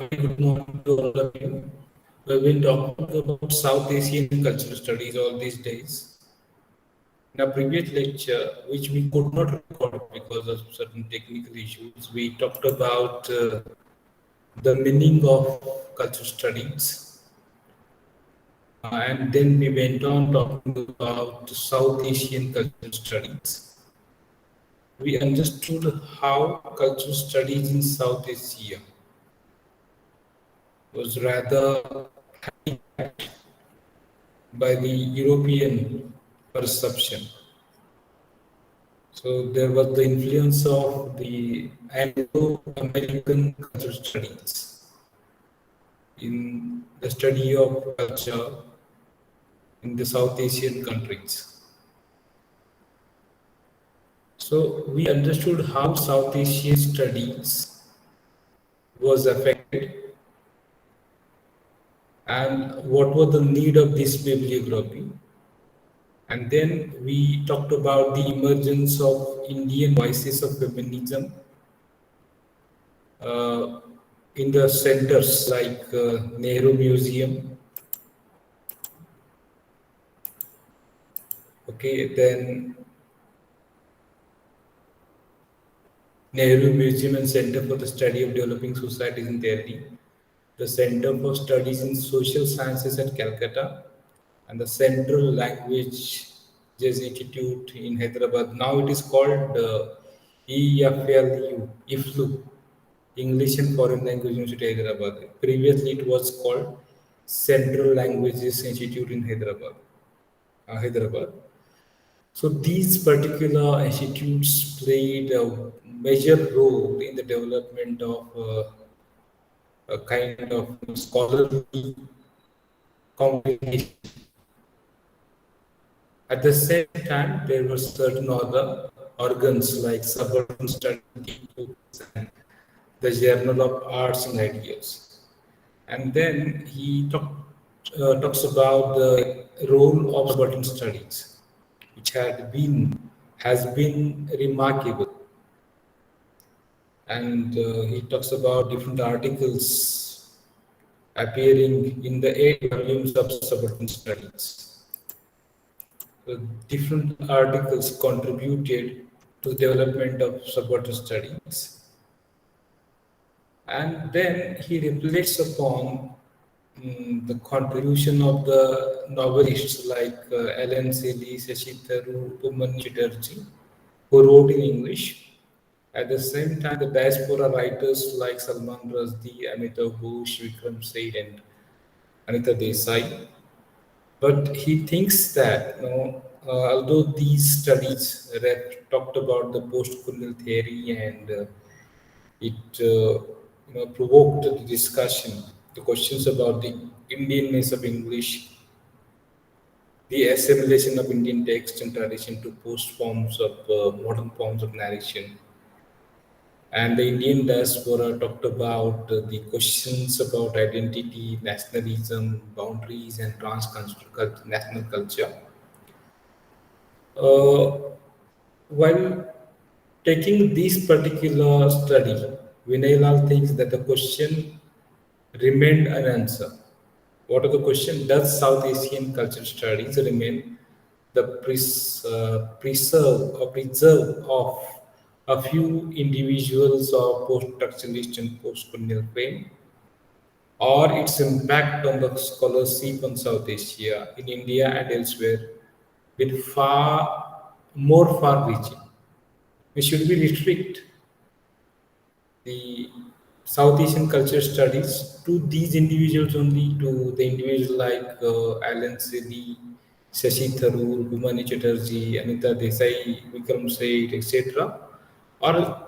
Good morning to all of you. We've been talking about South Asian cultural studies all these days. In our previous lecture, which we could not record because of certain technical issues, we talked about the meaning of cultural studies. And then we went on talking about South Asian cultural studies. We understood how cultural studies in South Asia was rather by the European perception. So there was the influence of the Anglo-American cultural studies in the study of culture in the South Asian countries. So we understood how South Asian studies was affected and what was the need of this bibliography. And then we talked about the emergence of Indian voices of feminism uh, in the centers like Nehru Museum. Okay, then Nehru Museum and Center for the Study of Developing Societies in Delhi, the Center for Studies in Social Sciences at Calcutta, and the Central Languages Institute in Hyderabad. Now it is called EFLU, IFLU, English and Foreign Language University Hyderabad. Previously it was called Central Languages Institute in Hyderabad. So these particular institutes played a major role in the development of a kind of scholarly communication. At the same time, there were certain other organs like suburban study books and the Journal of Arts and Ideas. And then he talks about the role of subaltern studies, which has been remarkable. And he talks about different articles appearing in the 8 volumes of subaltern studies. So different articles contributed to the development of subaltern studies. And then he reflects upon the contribution of the novelists like Ellen Seeley, Shashi Tharoor, Upamanya Chatterjee, who wrote in English. At the same time, the diaspora writers like Salman Rushdie, Amitav Ghosh, Vikram Seth, and Anita Desai. But he thinks that, although these studies talked about the post-colonial theory and it provoked the discussion, the questions about the Indianness of English, the assimilation of Indian text and tradition to post forms of modern forms of narration. And the Indian diaspora talked about the questions about identity, nationalism, boundaries, and trans national culture. Uh, while taking this particular study, Vinay Lal thinks that the question remained unanswered. What are the question? Does South Asian cultural studies remain the preserve of a few individuals or post-structuralist and post-colonial fame, or its impact on the scholarship on South Asia, in India and elsewhere, with far more far-reaching? We should we restrict the South Asian culture studies to these individuals only, to the individuals like Alan Sethi, Shashi Tharoor, Bhumani Chatterjee, Anita Desai, Vikram Seth, etc.? Or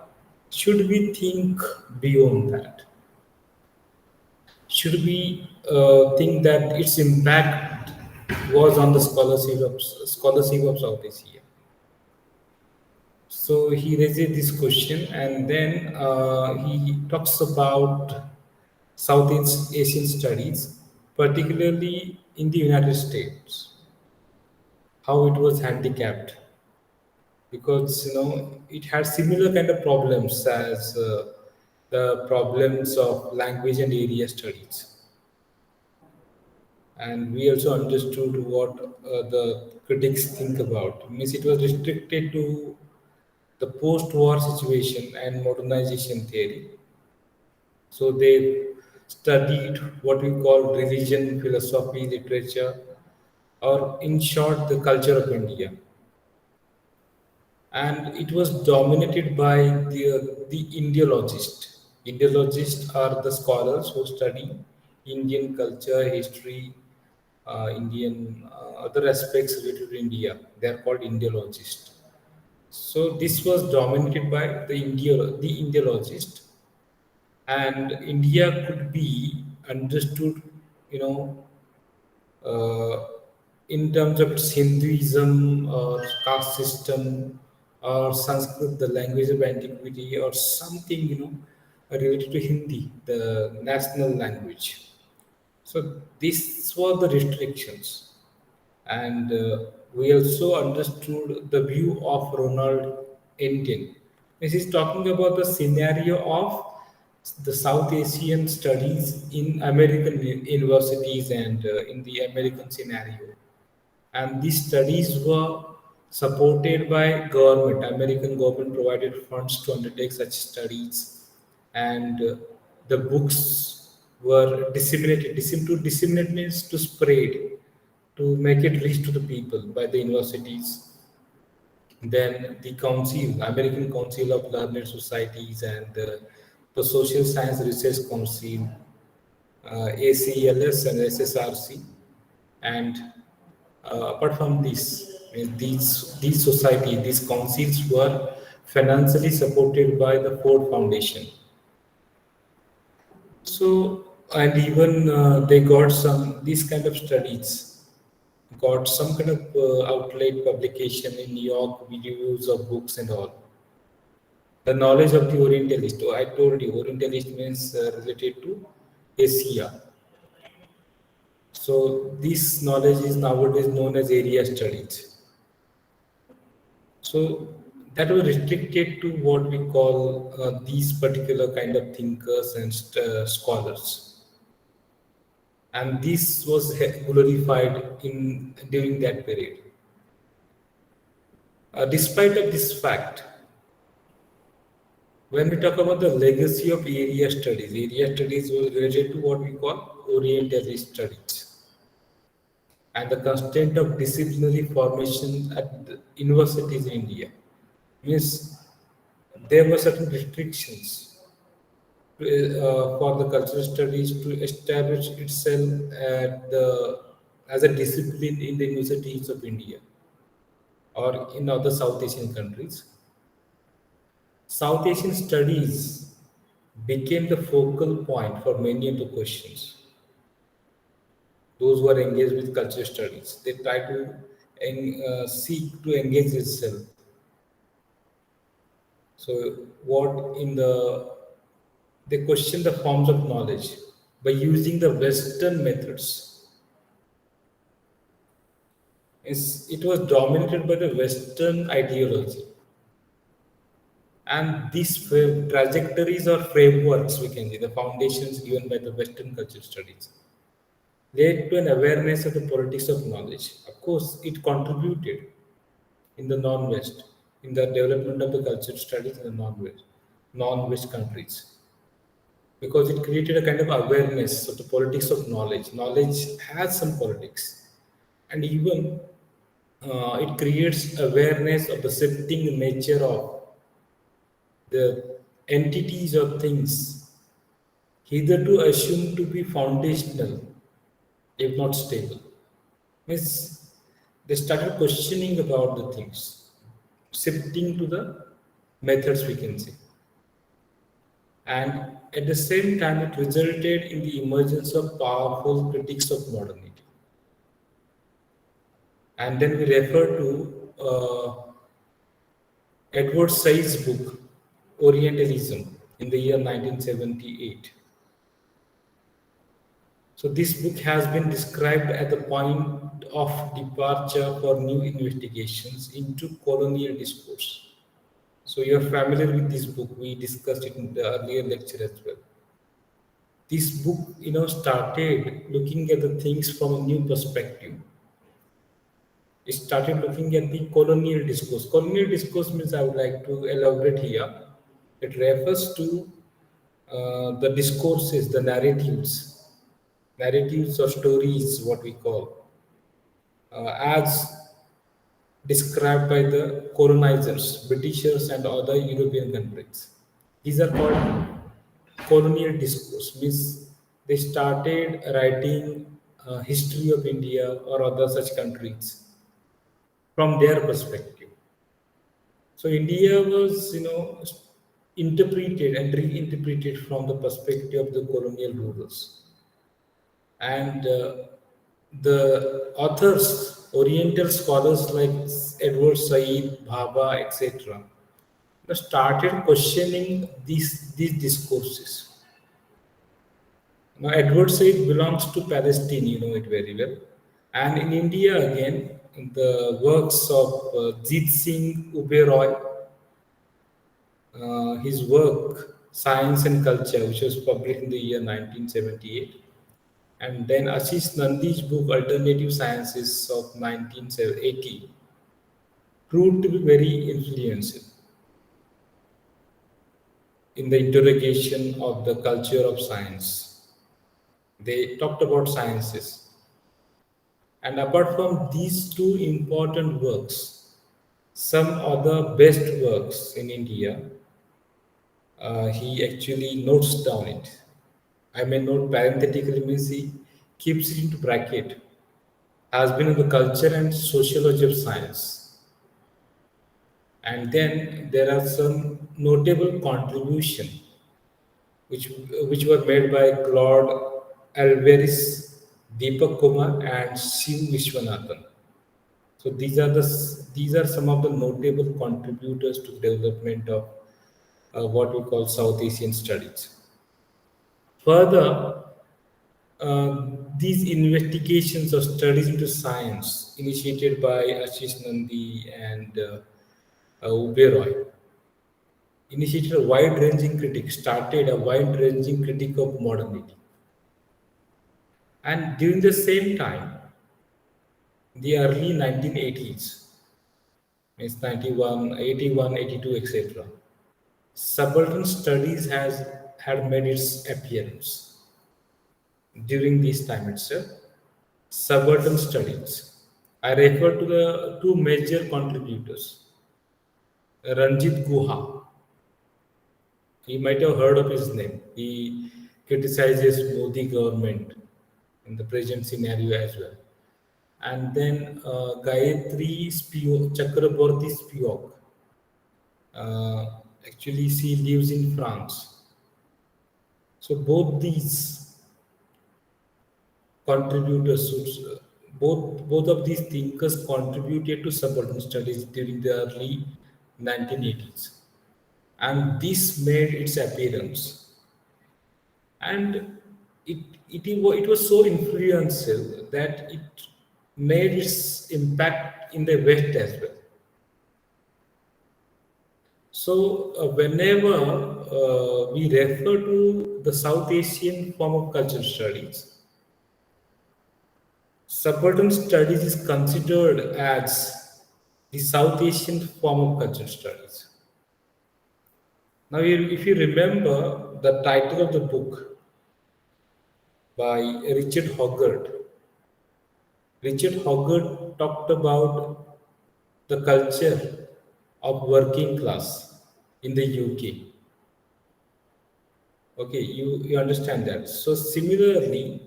should we think beyond that? Should we think that its impact was on the scholarship of South Asia? So he raises this question, and then he talks about Southeast Asian studies, particularly in the United States, how it was handicapped because it had similar kind of problems as the problems of language and area studies. And we also understood what the critics think about. Means it was restricted to the post-war situation and modernization theory. So they studied what we call religion, philosophy, literature, or in short, the culture of India. And it was dominated by the Indiologists. Indiologists are the scholars who study Indian culture, history, Indian other aspects related to India. They are called Indiologists. So this was dominated by the Indiologist, and India could be understood, you know, uh, in terms of its Hinduism or caste system or Sanskrit, the language of antiquity, or something, related to Hindi, the national language. So these were the restrictions, and we also understood the view of Ronald Enden. This is talking about the scenario of the South Asian studies in American universities and in the American scenario. And these studies were supported by government. American government provided funds to undertake such studies, and the books were disseminated. To disseminate means to spread, to make it reach to the people by the universities. Then the council, American Council of Learned Societies, and the Social Science Research Council, ACLS and SSRC, and apart from this, these society, these councils were financially supported by the Ford Foundation. So, and even they got some these kind of studies, got some kind of outlet publication in New York, reviews of books and all. The knowledge of the Orientalist. Oh, I told you, Orientalist means related to Asia. So this knowledge is nowadays known as area studies. So that was restricted to what we call these particular kind of thinkers and scholars, and this was glorified in during that period. Despite of this fact, when we talk about the legacy of area studies was related to what we call Orientalist studies, and the constraint of disciplinary formation at the universities in India means there were certain restrictions for the cultural studies to establish itself as a discipline in the universities of India or in other South Asian countries. South Asian studies became the focal point for many of the questions. Those who are engaged with cultural studies, they try to seek to engage itself. So, what in the they question the forms of knowledge by using the Western methods. It was dominated by the Western ideology. And these trajectories or frameworks, we can see, the foundations given by the Western culture studies, led to an awareness of the politics of knowledge. Of course, it contributed in the non-West, in the development of the culture studies in the non-West countries, because it created a kind of awareness of the politics of knowledge. Knowledge has some politics, and even it creates awareness of the shifting nature of the entities or things hitherto assumed to be foundational, if not stable. Means they started questioning about the things, shifting to the methods, we can say. And at the same time, it resulted in the emergence of powerful critics of modernity. And then we refer to Edward Said's book, Orientalism, in the year 1978. So this book has been described as the point of departure for new investigations into colonial discourse. So you're familiar with this book. We discussed it in the earlier lecture as well. This book, started looking at the things from a new perspective. It started looking at the colonial discourse. Colonial discourse means, I would like to elaborate here. It refers to the discourses, the narratives or stories, what we call, as described by the colonizers, Britishers, and other European countries. These are called colonial discourse. Means they started writing history of India or other such countries from their perspective. So India was, interpreted and reinterpreted from the perspective of the colonial rulers. And the authors, Oriental scholars like Edward Said, Bhabha, etc., started questioning these discourses. Now, Edward Said belongs to Palestine, you know it very well. And in India, again, the works of Jit Singh Uberoy, his work Science and Culture, which was published in the year 1978, and then Ashish Nandi's book Alternative Sciences of 1980 proved to be very influential in the interrogation of the culture of science. They talked about sciences. And apart from these two important works, some other best works in India, he actually notes down it. I may note parenthetically means he keeps it into bracket. Has been in the culture and sociology of science. And then there are some notable contribution which were made by Claude Alvarez, Deepak Kumar, and Shiv Vishwanathan. So these are some of the notable contributors to the development of what we call South Asian studies. Further, these investigations or studies into science initiated by Ashish Nandi and Uberoy initiated a wide-ranging critique, started a wide-ranging critique of modernity. And during the same time, the early 1980s, means 91, 81, 82, etc., subaltern studies has had made its appearance during this time itself. Subaltern studies. I refer to the two major contributors, Ranjit Guha. You might have heard of his name. He criticizes Modi government in the present scenario as well. And then Gayatri Chakraborty Spivak. Actually, she lives in France. So both these contributors, both of these thinkers contributed to subaltern studies during the early 1980s, and this made its appearance. And it was so influential that it made its impact in the West as well. So, whenever we refer to the South Asian form of cultural studies, subaltern studies is considered as the South Asian form of cultural studies. Now, if you remember the title of the book by Richard Hoggart, Richard Hoggart talked about the culture of working class in the UK. Okay, you understand that. So similarly,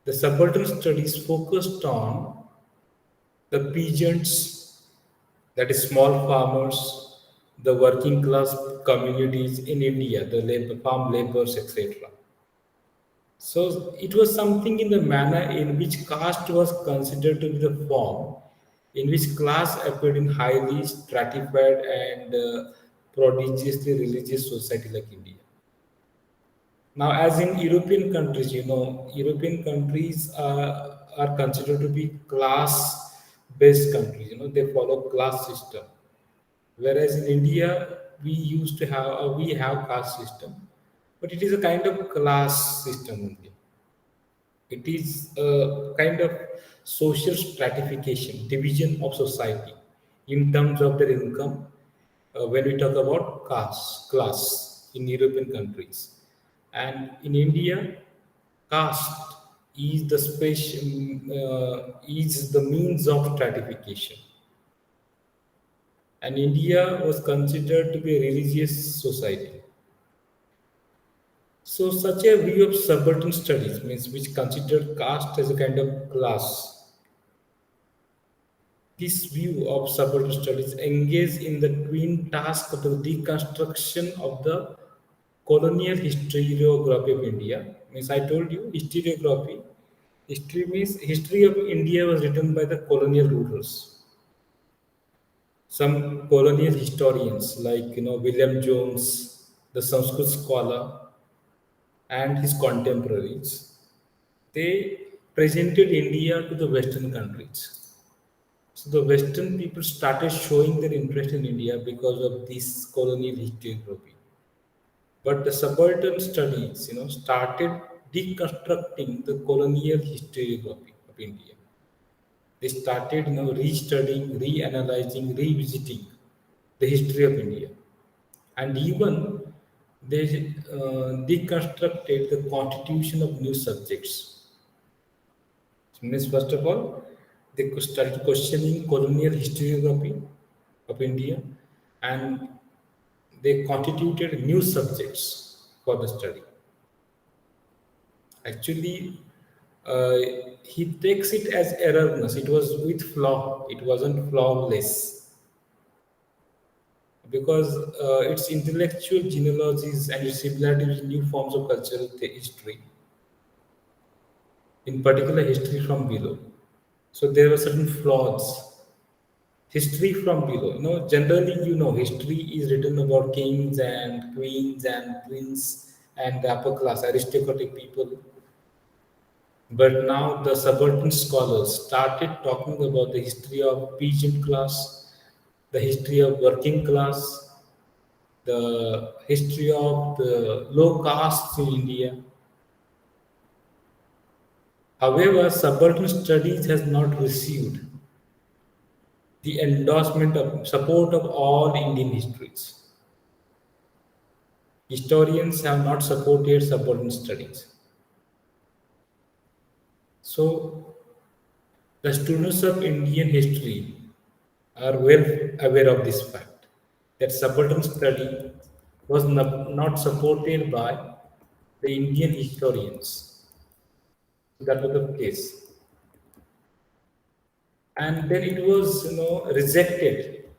the subaltern studies focused on the peasants, that is small farmers, the working class communities in India, the farm laborers, etc. So it was something in the manner in which caste was considered to be the form in which class appeared in highly stratified and prodigiously religious society like India. Now, as in European countries, European countries are considered to be class-based countries. They follow class system. Whereas in India, we have caste system, but it is a kind of class system only. It is a kind of social stratification, division of society in terms of their income. When we talk about caste, class in European countries, and in India, caste is the is the means of stratification, and India was considered to be a religious society. So, such a view of subaltern studies means which considered caste as a kind of class. This view of subaltern studies engage in the twin task of the deconstruction of the colonial historiography of India. Means I told you historiography. History means history of India was written by the colonial rulers. Some colonial historians like William Jones, the Sanskrit scholar, and his contemporaries, they presented India to the Western countries. So the Western people started showing their interest in India because of this colonial historiography. But the subaltern studies, started deconstructing the colonial historiography of India. They started, restudying, reanalyzing, revisiting the history of India, and even they deconstructed the constitution of new subjects. Means first of all, they started questioning colonial historiography of India, and they constituted new subjects for the study. Actually, uh, he takes it as erroneous. It was with flaw. It wasn't flawless because its intellectual genealogies and its similarity with new forms of cultural history, in particular history from below. So there were certain flaws. History from below. Generally, history is written about kings and queens and prince and the upper class aristocratic people. But now the subaltern scholars started talking about the history of peasant class, the history of working class, the history of the low castes in India. However, subaltern studies has not received the endorsement of support of all Indian histories. Historians have not supported subaltern studies. So, the students of Indian history are well aware of this fact that subaltern study was not supported by the Indian historians. That was the case. And then it was rejected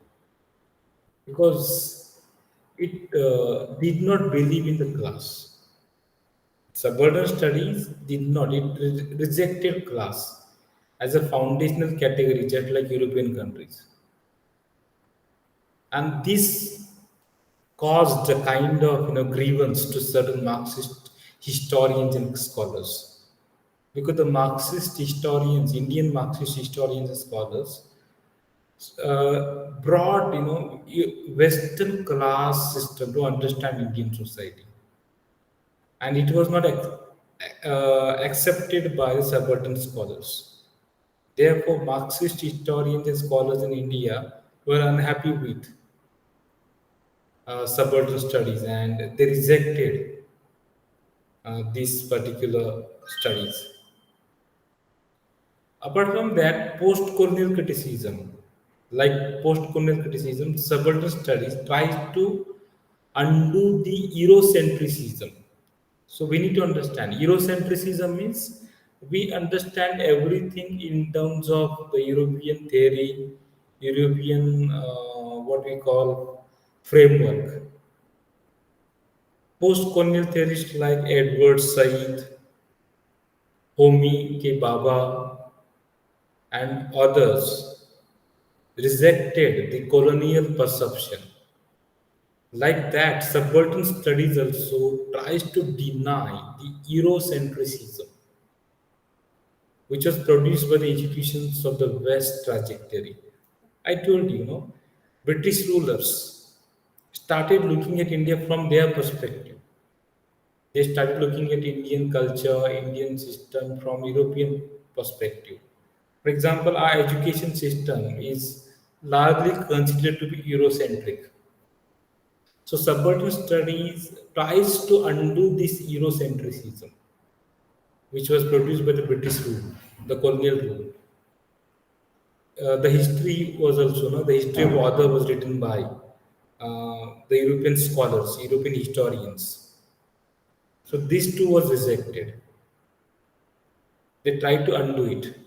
because it did not believe in the class. Subaltern studies did not. It rejected class as a foundational category, just like European countries. And this caused a kind of grievance to certain Marxist historians and scholars. Because the Marxist historians, Indian Marxist historians and scholars, brought Western class system to understand Indian society, and it was not accepted by the subaltern scholars. Therefore, Marxist historians and scholars in India were unhappy with subaltern studies, and they rejected these particular studies. Apart from that, post-colonial criticism, subaltern studies tries to undo the Eurocentrism. So we need to understand Eurocentrism means we understand everything in terms of the European theory, European what we call framework. Post-colonial theorists like Edward Said, Homi K. Baba, and others rejected the colonial perception. Like that, subaltern studies also tries to deny the Eurocentrism, which was produced by the institutions of the West trajectory. I told you, British rulers started looking at India from their perspective. They started looking at Indian culture, Indian system from European perspective. For example, our education system is largely considered to be Eurocentric. So subaltern studies tries to undo this Eurocentrism, which was produced by the British rule, the colonial rule. The history was also, no, the history of author was written by the European scholars, European historians. So this too was rejected. They tried to undo it.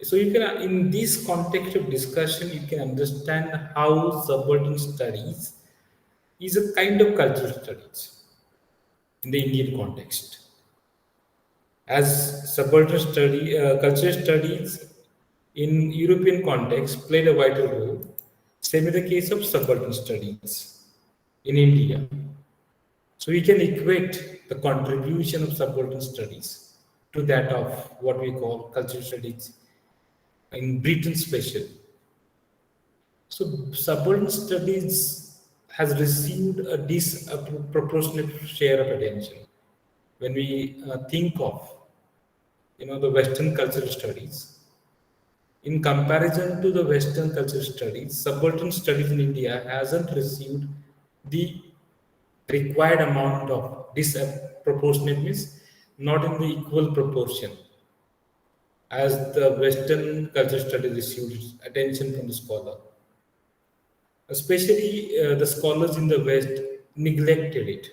So you can, in this context of discussion, you can understand how subaltern studies is a kind of cultural studies in the Indian context. As subaltern cultural studies in European context played a vital role. Same in the case of subaltern studies in India. So we can equate the contribution of subaltern studies to that of what we call cultural studies in Britain special. So subaltern studies has received a disproportionate share of attention when we think of the Western cultural studies. In comparison to the Western cultural studies, subaltern studies in India hasn't received the required amount of disproportionate means not in the equal proportion as the Western cultural studies received attention from the scholar. Especially the scholars in the West neglected it.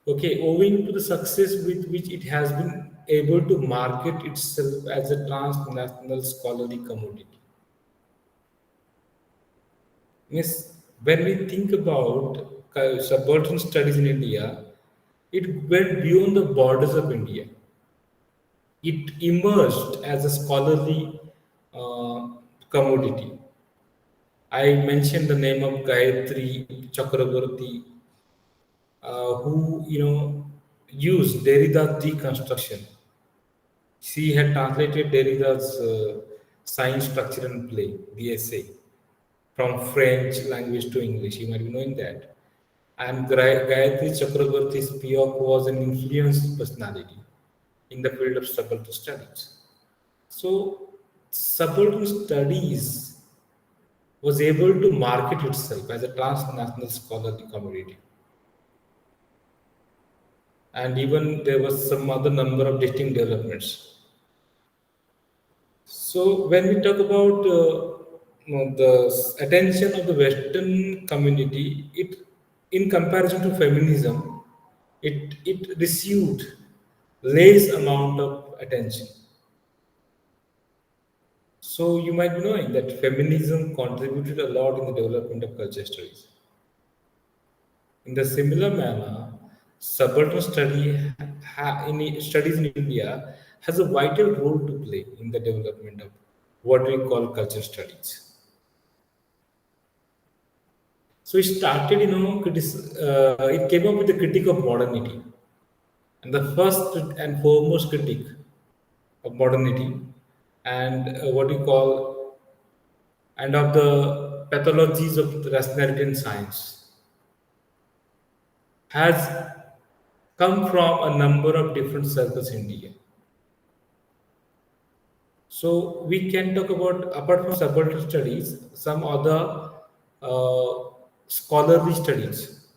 Okay, owing to the success with which it has been able to market itself as a transnational scholarly commodity. Yes, when we think about subaltern studies in India, it went beyond the borders of India. It emerged as a scholarly commodity. I mentioned the name of Gayatri Chakraborty, who used Derrida's deconstruction. She had translated Derrida's Science, Structure and Play (DSA) from French language to English. You might be knowing that. And Gayatri Chakraborty Spivak was an influential personality in the field of subaltern studies. So, subaltern studies was able to market itself as a transnational scholarly community. And even there was some other number of distinct developments. So when we talk about the attention of the Western community, it in comparison to feminism, it received less amount of attention. So you might be knowing that feminism contributed a lot in the development of culture studies. In the similar manner, subaltern studies in India has a vital role to play in the development of what we call culture studies. So it started, it came up with the critique of modernity. And the first and foremost critique of modernity and what we call and of the pathologies of the rationality and science has come from a number of different circles in India. So we can talk about, apart from subaltern studies, some other scholarly studies,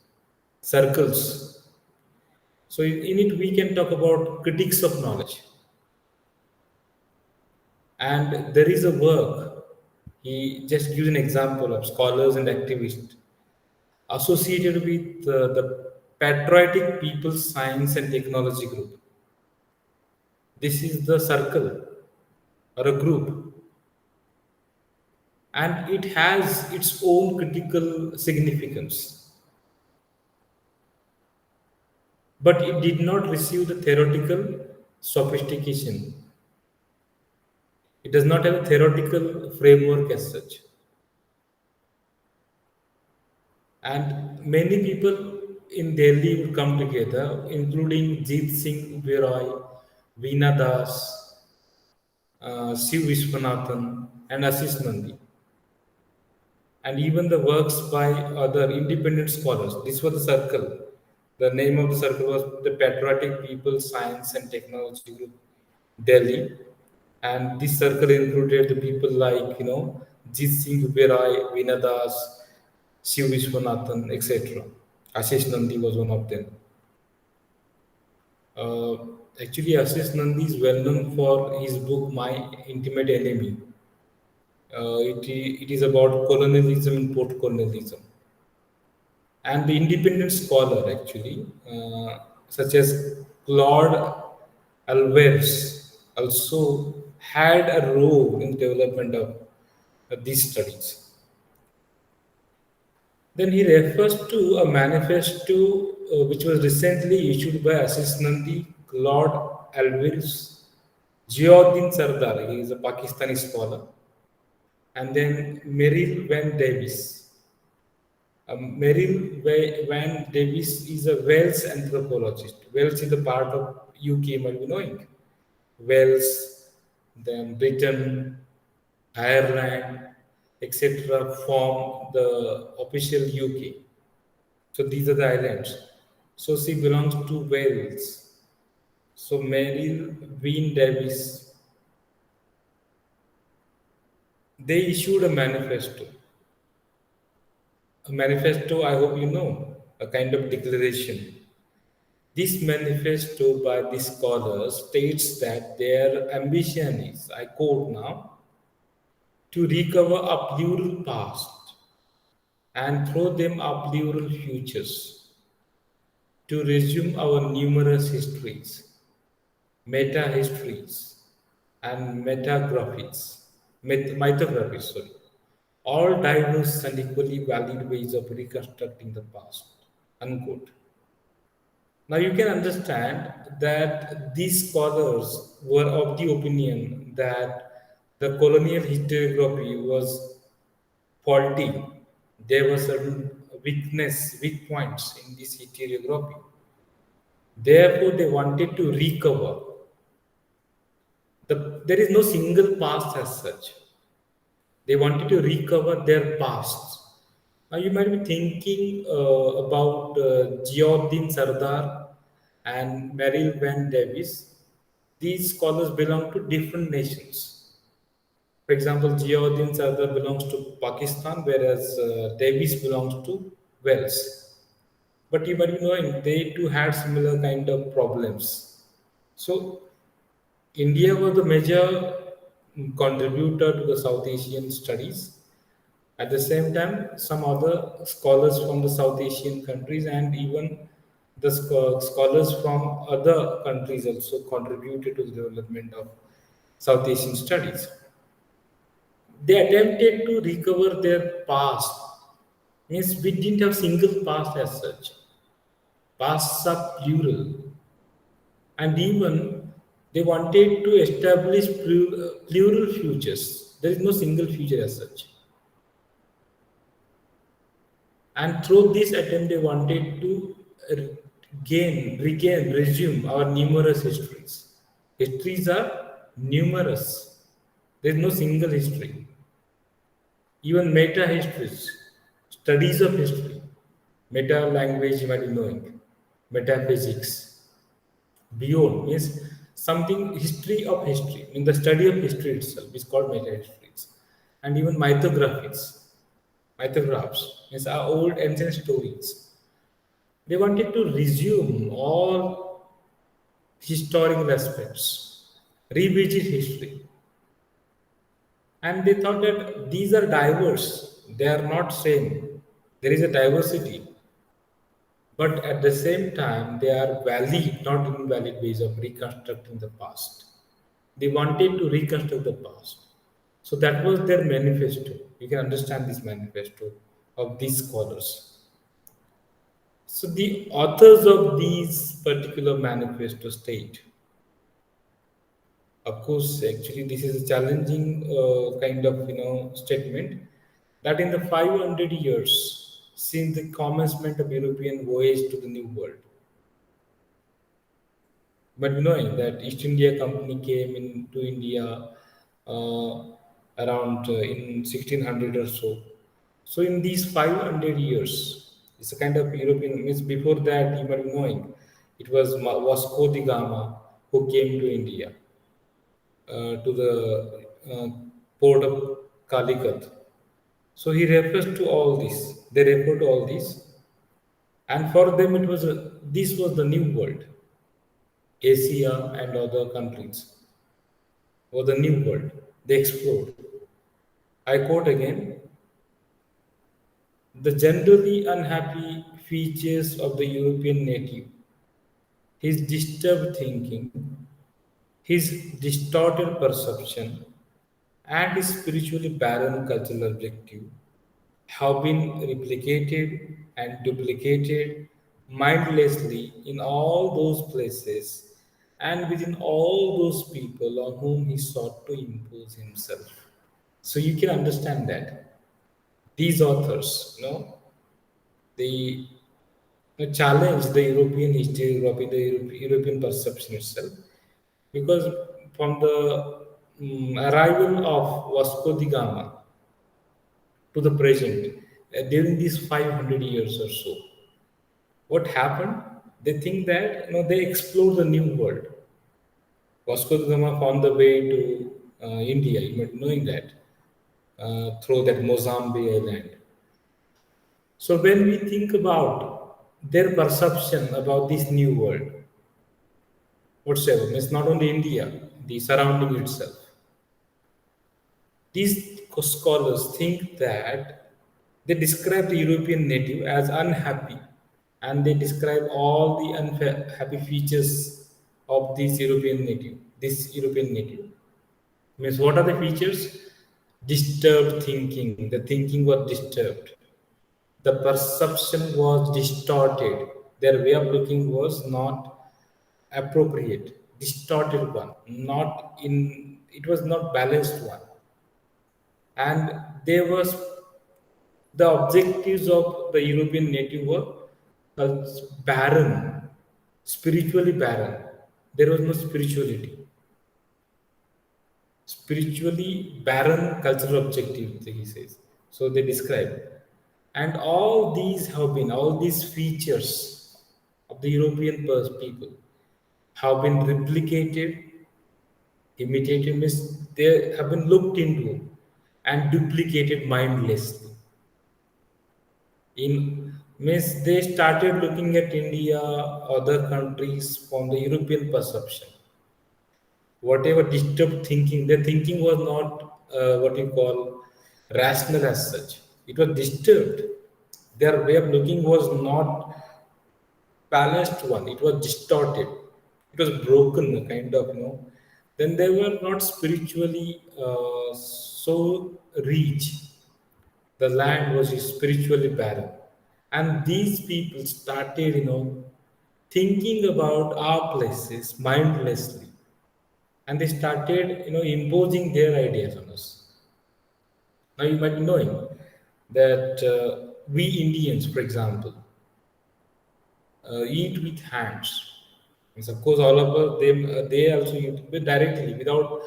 circles. So in it we can talk about critiques of knowledge. And there is a work, he just gives an example of scholars and activists associated with the Patriotic People's Science and Technology Group. This is the circle or a group, and it has its own critical significance. But it did not receive the theoretical sophistication. It does not have a theoretical framework as such. And many people in Delhi would come together, including Jeet Singh Viroy, Veena Das, Shiv Vishwanathan, and Ashish Nandi, and even the works by other independent scholars. This was the circle. The name of the circle was the Patriotic People Science and Technology Group, Delhi. And this circle included the people like, Jit Singh Berai, Veena Das, Shiv Vishwanathan, etc. Ashish Nandi was one of them. Uh, Actually, Ashish Nandi is well known for his book My Intimate Enemy. It is about colonialism and post-colonialism. And the independent scholar, actually, such as Claude Alvarez, also had a role in development of these studies. Then he refers to a manifesto which was recently issued by Assis Nandi, Claude Alvarez, Ziauddin Sardar, he is a Pakistani scholar, and then Merrill Van Davis. Van Davis is a Wales anthropologist. Wales is a part of UK, might be knowing. Wales, then Britain, Ireland, etc., form the official UK. So these are the islands. So she belongs to Wales. So Mary Ween Davis, they issued a manifesto. A manifesto, I hope you know, a kind of declaration. This manifesto by these scholars states that their ambition is, I quote now, to recover a plural past and throw them a plural futures, to resume our numerous histories, meta histories, and mythographies, sorry, all diverse and equally valid ways of reconstructing the past. Unquote. Now you can understand that these scholars were of the opinion that the colonial historiography was faulty. There were certain weak points in this historiography. Therefore, they wanted to recover. There is no single past as such. They wanted to recover their pasts. Now you might be thinking about Ziauddin Sardar and Merrill Van Davis. These scholars belong to different nations. For example, Ziauddin Sardar belongs to Pakistan, whereas Davis belongs to Wales. But you might be knowing they too had similar kind of problems. So India was the major contributor to the South Asian studies. At the same time, some other scholars from the South Asian countries and even the scholars from other countries also contributed to the development of South Asian studies. They attempted to recover their past. Means we didn't have single past as such. Pasts are plural. And even they wanted to establish plural futures. There is no single future as such. And through this attempt, they wanted to resume our numerous histories. Histories are numerous. There is no single history. Even meta histories, studies of history, meta language you might be knowing, metaphysics. Beyond means something history of history. In the study of history itself is called meta histories. And even mythographs means our old ancient stories. They wanted to resume all historical aspects, revisit history. And they thought that these are diverse, they are not same. There is a diversity. But at the same time, they are valid, not invalid ways of reconstructing the past. They wanted to reconstruct the past. So that was their manifesto. You can understand this manifesto of these scholars. So the authors of these particular manifesto state, of course, actually this is a challenging kind of statement that in the 500 years since the commencement of European voyage to the New World, but knowing that East India Company came into India, uh, around in 1600 or so. So in these 500 years, it's a kind of European. Means before that, you might be knowing, it was Vasco da Gama who came to India to the port of Calicut. So he refers to all this. They refer to all this, and for them it was this was the new world. Asia and other countries was the new world. They explored. I quote again: the generally unhappy features of the European native, his disturbed thinking, his distorted perception, and his spiritually barren cultural objective have been replicated and duplicated mindlessly in all those places and within all those people on whom he sought to impose himself. So you can understand that these authors, they challenge the European history, European perception itself, because from the arrival of Vasco da Gama to the present, during these 500 years or so, what happened? They think that they explore the new world. Vasco da Gama found the way to India. You might be knowing that through that Mozambique island. So when we think about their perception about this new world, whatsoever, means not only India, the surrounding itself. These scholars think that they describe the European native as unhappy, and they describe all the unhappy features of this European native. This European native means what are the features? Disturbed thinking. The thinking was disturbed. The perception was distorted. Their way of looking was not appropriate, distorted one, not in. It was not balanced one, and there was the objectives of the European native were barren, spiritually barren. There was no spirituality. Spiritually barren cultural objective, he says. So they describe. And all these features of the European people have been replicated, imitated, means they have been looked into and duplicated mindlessly. In means they started looking at India, other countries from the European perception. Whatever disturbed thinking, their thinking was not what you call rational as such. It was disturbed. Their way of looking was not balanced one. It was distorted. It was broken, kind of. Then they were not spiritually so rich. The land was spiritually barren, and these people started, thinking about our places mindlessly, and they started, imposing their ideas on us. Now you might be knowing that we Indians, for example, eat with hands. Means of course, all of us, they also eat directly without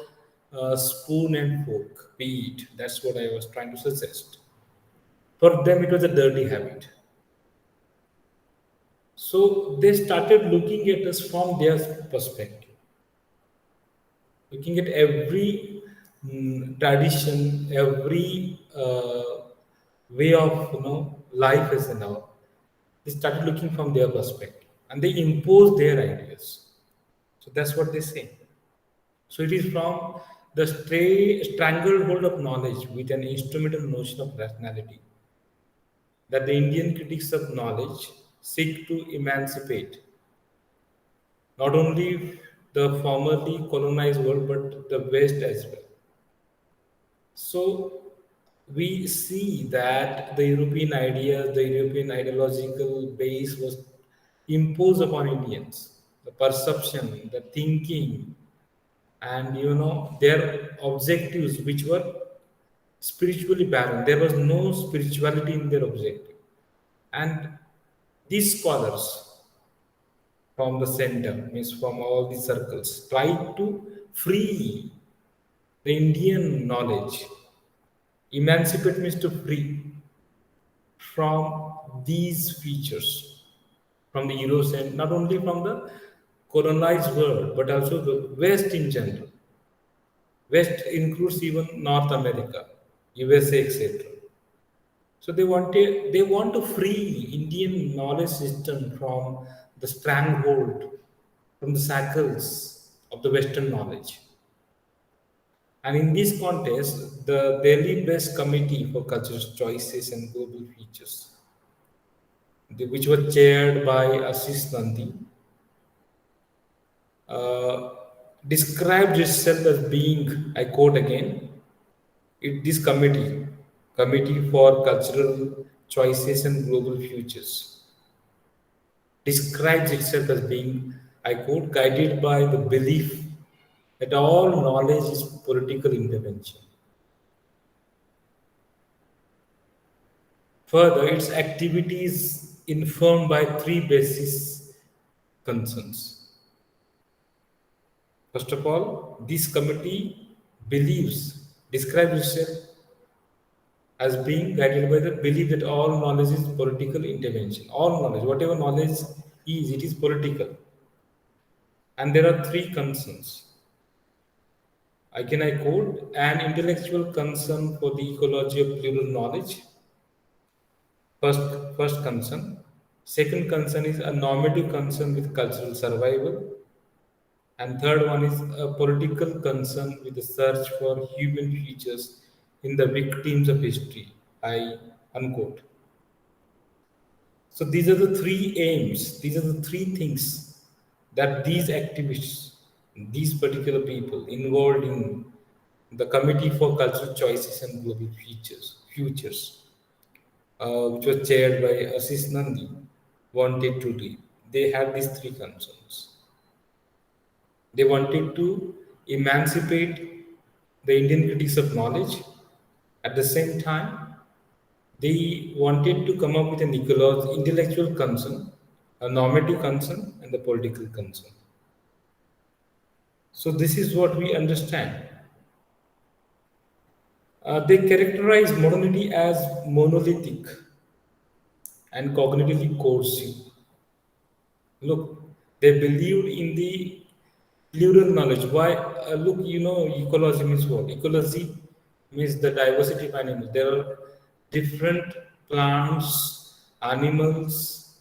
spoon and fork. We eat. That's what I was trying to suggest. For them, it was a dirty habit. So they started looking at us from their perspective, looking at every tradition, every way of life as an all. They started looking from their perspective, and they imposed their ideas. So that's what they say. So it is from the stranglehold of knowledge with an instrumental notion of rationality that the Indian critics of knowledge seek to emancipate not only the formerly colonized world but the West as well. So we see that the European ideas, the European ideological base was imposed upon Indians. The perception, the thinking, and their objectives, which were spiritually barren. There was no spirituality in their objective, and these scholars from the center, means from all the circles, tried to free the Indian knowledge Emancipate means to free from these features, from the Eurocent, not only from the colonized world, but also the West in general. West includes even North America, USA, etc. So they want to free Indian knowledge system from the stranglehold, from the shackles of the Western knowledge. And in this context, the Delhi-based Committee for Cultural Choices and Global Futures, which was chaired by Ashish Nandi, uh, described itself as being, I quote again, this Committee for Cultural Choices and Global Futures, describes itself as being, I quote, guided by the belief that all knowledge is political intervention. Further, its activities informed by three basis concerns. First of all, this committee describes itself as being guided by the belief that all knowledge is political intervention. All knowledge, whatever knowledge is, it is political. And there are three concerns. I quote, an intellectual concern for the ecology of plural knowledge. First, first concern. Second concern is a normative concern with cultural survival. And third one is a political concern with the search for human features in the victims of history. I unquote. So these are the three aims, these are the three things that these activists, these particular people involved in the Committee for Cultural Choices and Global Futures, which was chaired by Ashish Nandi, wanted to do. They had these three concerns. They wanted to emancipate the Indian critics of knowledge. At the same time, they wanted to come up with an intellectual concern, a normative concern, and the political concern. So this is what we understand. They characterize modernity as monolithic and cognitively coercive. Look, they believed in the plural knowledge. Why? Look, ecology means what? Ecology means the diversity of animals. There are different plants, animals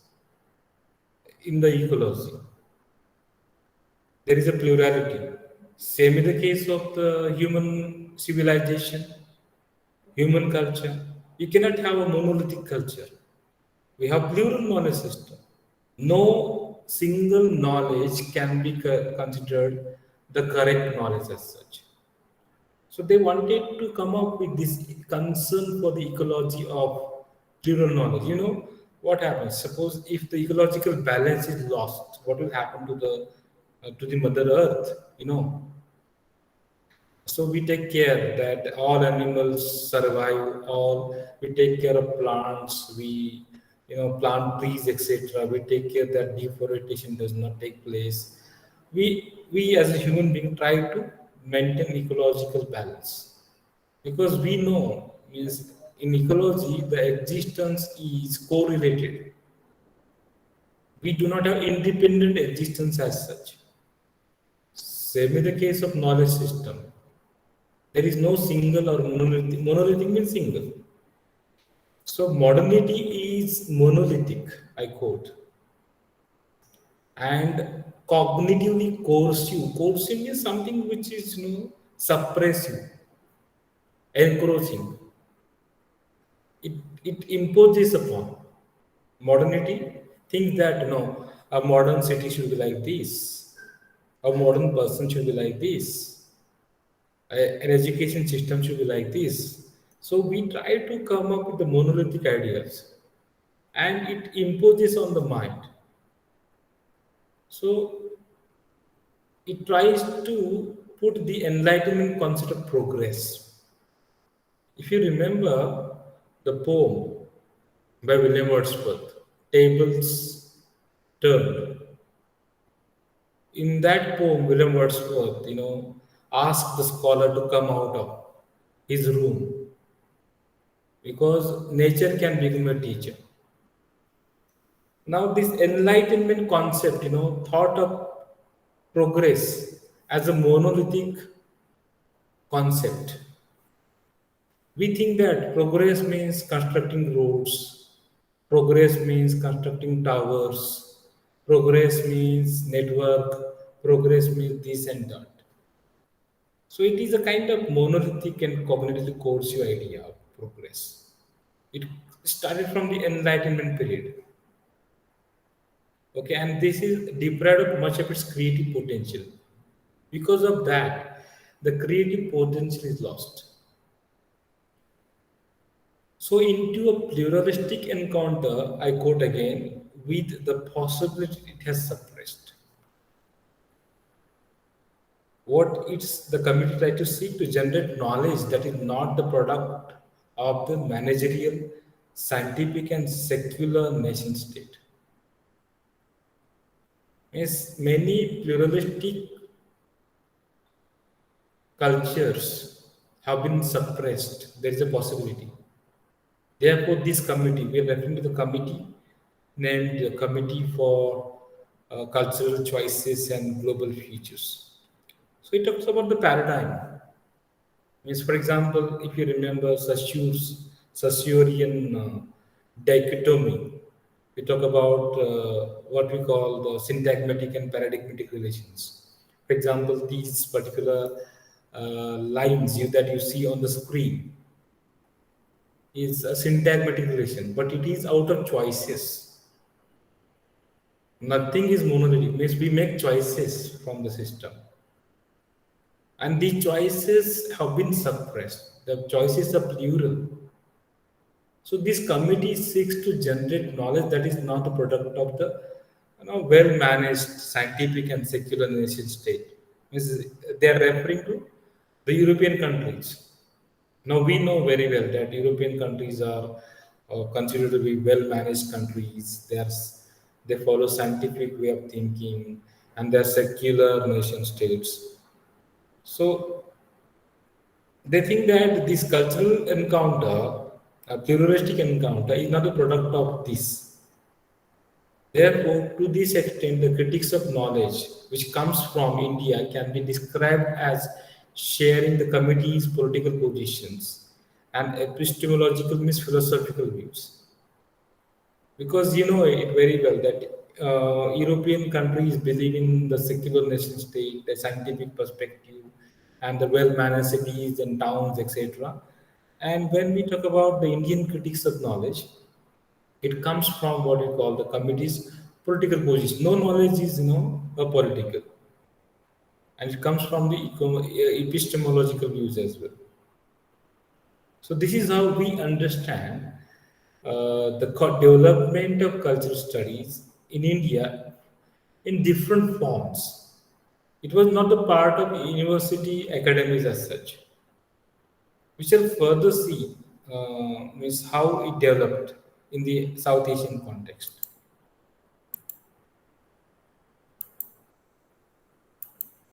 in the ecology. There is a plurality. Same in the case of the human civilization, human culture. You cannot have a monolithic culture. We have plural knowledge system. No single knowledge can be considered the correct knowledge as such. So they wanted to come up with this concern for the ecology of plural knowledge. What happens? Suppose if the ecological balance is lost, what will happen to the Mother Earth? So we take care that all animals survive. All we take care of plants. We plant trees, etc. We take care that deforestation does not take place. We as a human being try to maintain ecological balance because we know means in ecology the existence is correlated. We do not have independent existence as such. Same in the case of knowledge system. There is no single or monolithic. Monolithic means single. So modernity is monolithic, I quote, and cognitively coercive. Coercive is something which is suppressive, encroaching. It imposes upon modernity. Thinks that a modern city should be like this, a modern person should be like this, an education system should be like this. So we try to come up with the monolithic ideas and it imposes on the mind. So it tries to put the enlightenment concept of progress. If you remember the poem by William Wordsworth, Tables Turned, in that poem, William Wordsworth, asked the scholar to come out of his room because nature can become a teacher. Now, this enlightenment concept, thought of progress as a monolithic concept. We think that progress means constructing roads, progress means constructing towers, progress means network, progress means this and that. So it is a kind of monolithic and cognitively coercive idea of progress. It started from the Enlightenment period. Okay, and this is deprived of much of its creative potential. Because of that, the creative potential is lost. So, into a pluralistic encounter, I quote again, with the possibility it has suppressed. What it's the committee try to seek to generate knowledge that is not the product of the managerial, scientific, and secular nation state. Yes, many pluralistic cultures have been suppressed. There is a possibility. Therefore, this committee, we are referring to the committee named the Committee for Cultural Choices and Global Futures. So it talks about the paradigm. Means, for example, if you remember Saussurean dichotomy, we talk about what we call the syntagmatic and paradigmatic relations. For example, these particular lines that you see on the screen is a syntagmatic relation, but it is out of choices. Nothing is monolithic. Means we make choices from the system, and these choices have been suppressed. The choices are plural. So this committee seeks to generate knowledge that is not a product of the well-managed scientific and secular nation state. Means they are referring to the European countries. Now we know very well that European countries are considered to be well-managed countries. They follow scientific way of thinking, and they're secular nation states. So they think that this cultural encounter, a pluralistic encounter, is not a product of this. Therefore, to this extent, the critics of knowledge, which comes from India, can be described as sharing the committee's political positions and epistemological means philosophical views. Because you know it very well that European countries believe in the secular nation state, the scientific perspective, and the well-managed cities and towns, etc. And when we talk about the Indian critics of knowledge, it comes from what we call the committee's political position. No knowledge is, a political, and it comes from the epistemological views as well. So this is how we understand the development of cultural studies in India in different forms. It was not a part of university academies as such. We shall further see means how it developed in the South Asian context.